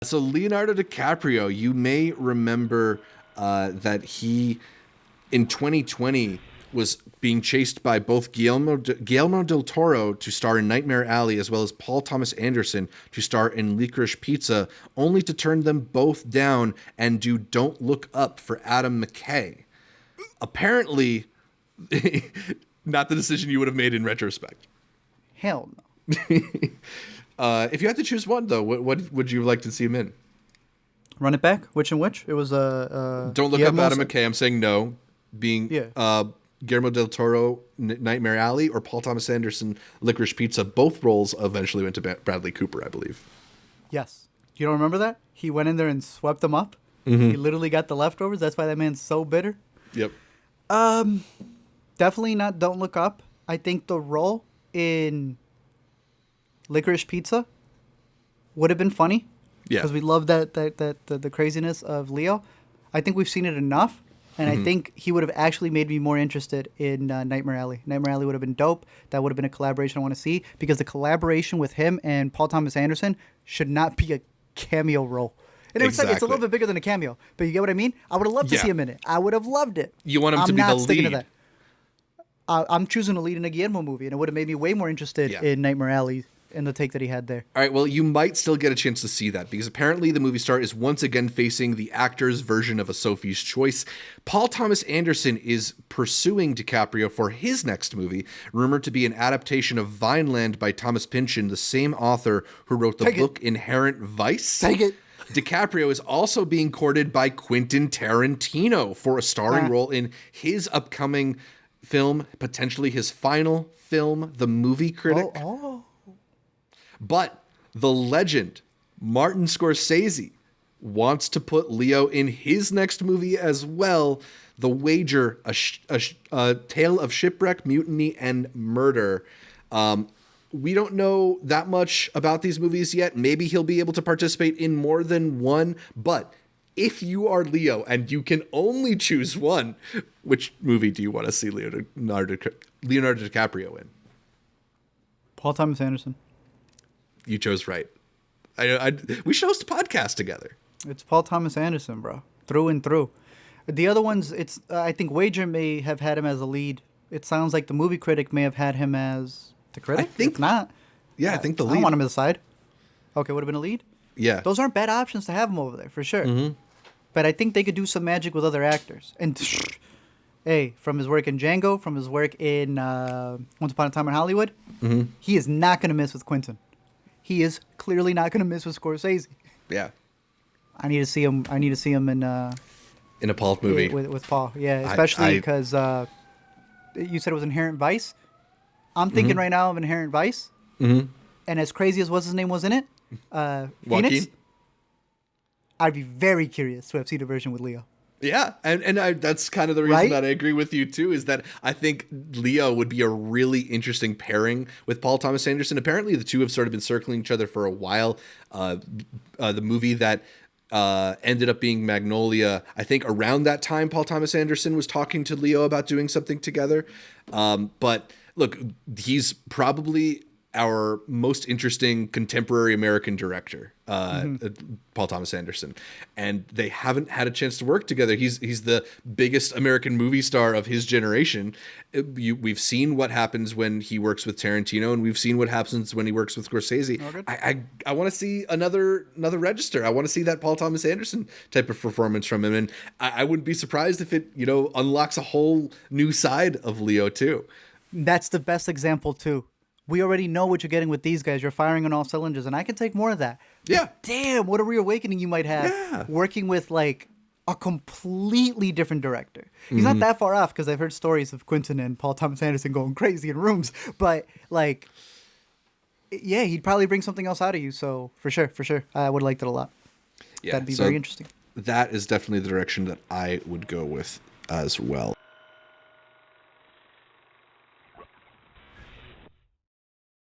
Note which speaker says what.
Speaker 1: So Leonardo DiCaprio, you may remember that he, in 2020, was being chased by both Guillermo del Toro to star in Nightmare Alley, as well as Paul Thomas Anderson to star in Licorice Pizza, only to turn them both down and do Don't Look Up for Adam McKay. Apparently, not the decision you would have made in retrospect.
Speaker 2: Hell no.
Speaker 1: If you had to choose one, though, what would you like to see him in?
Speaker 2: Run it back. Which and which? It was
Speaker 1: Don't Look Up Adam McKay. I'm saying no. Being Guillermo del Toro, Nightmare Alley, or Paul Thomas Anderson, Licorice Pizza. Both roles eventually went to Bradley Cooper, I believe.
Speaker 2: Yes. You don't remember that? He went in there and swept them up. He literally got the leftovers. That's why that man's so bitter.
Speaker 1: Yep.
Speaker 2: Definitely not Don't Look Up. I think the role in Licorice Pizza would have been funny.
Speaker 1: Yeah.
Speaker 2: Because we love the craziness of Leo. I think we've seen it enough. And I think he would have actually made me more interested in Nightmare Alley. Nightmare Alley would have been dope. That would have been a collaboration I want to see. Because the collaboration with him and Paul Thomas Anderson should not be a cameo role. And it's a little bit bigger than a cameo. But you get what I mean? I would have loved to see him in it. I would have loved it.
Speaker 1: You want him to be the lead. To that.
Speaker 2: I'm choosing to lead in a Guillermo movie. And it would have made me way more interested in Nightmare Alley and the take that he had there.
Speaker 1: All right, well, you might still get a chance to see that because apparently the movie star is once again facing the actor's version of a Sophie's Choice. Paul Thomas Anderson is pursuing DiCaprio for his next movie, rumored to be an adaptation of Vineland by Thomas Pynchon, the same author who wrote the book Inherent Vice.
Speaker 2: Take it.
Speaker 1: DiCaprio is also being courted by Quentin Tarantino for a starring role in his upcoming film, potentially his final film, The Movie Critic. But the legend, Martin Scorsese, wants to put Leo in his next movie as well, The Wager, a tale of shipwreck, mutiny, and murder. We don't know that much about these movies yet. Maybe he'll be able to participate in more than one. But if you are Leo and you can only choose one, which movie do you want to see Leonardo DiCaprio in?
Speaker 2: Paul Thomas Anderson.
Speaker 1: You chose right. We should host a podcast together.
Speaker 2: It's Paul Thomas Anderson, bro. Through and through. The other ones, I think Wager may have had him as a lead. It sounds like The Movie Critic may have had him as the critic.
Speaker 1: I think
Speaker 2: if not.
Speaker 1: Yeah, I think the lead.
Speaker 2: I don't want him as a side. Okay, would have been a lead?
Speaker 1: Yeah.
Speaker 2: Those aren't bad options to have him over there, for sure.
Speaker 1: Mm-hmm.
Speaker 2: But I think they could do some magic with other actors. And, hey, from his work in Django, from his work in Once Upon a Time in Hollywood, he is not going to miss with Quentin. He is clearly not going to miss with Scorsese.
Speaker 1: Yeah.
Speaker 2: I need to see him. In a
Speaker 1: Paul movie
Speaker 2: with Paul. Yeah, especially because you said it was Inherent Vice. I'm thinking right now of Inherent Vice, and as crazy as what's his name was in it, Phoenix. I'd be very curious to have seen a version with Leo.
Speaker 1: Yeah, and that's kind of the reason that I agree with you, too, is that I think Leo would be a really interesting pairing with Paul Thomas Anderson. Apparently, the two have sort of been circling each other for a while. The movie that ended up being Magnolia, I think around that time, Paul Thomas Anderson was talking to Leo about doing something together. But look, he's probably our most interesting contemporary American director, Paul Thomas Anderson, and they haven't had a chance to work together. He's the biggest American movie star of his generation. We've seen what happens when he works with Tarantino, and we've seen what happens when he works with Scorsese. I want to see another register. I want to see that Paul Thomas Anderson type of performance from him, and I wouldn't be surprised if it unlocks a whole new side of Leo too.
Speaker 2: That's the best example too. We already know what you're getting with these guys. You're firing on all cylinders, and I can take more of that.
Speaker 1: Yeah.
Speaker 2: Damn, what a reawakening you might have working with like a completely different director. He's not that far off because I've heard stories of Quentin and Paul Thomas Anderson going crazy in rooms. But like, yeah, he'd probably bring something else out of you. So for sure, I would have liked it a lot. Yeah, that'd be very interesting.
Speaker 1: That is definitely the direction that I would go with as well.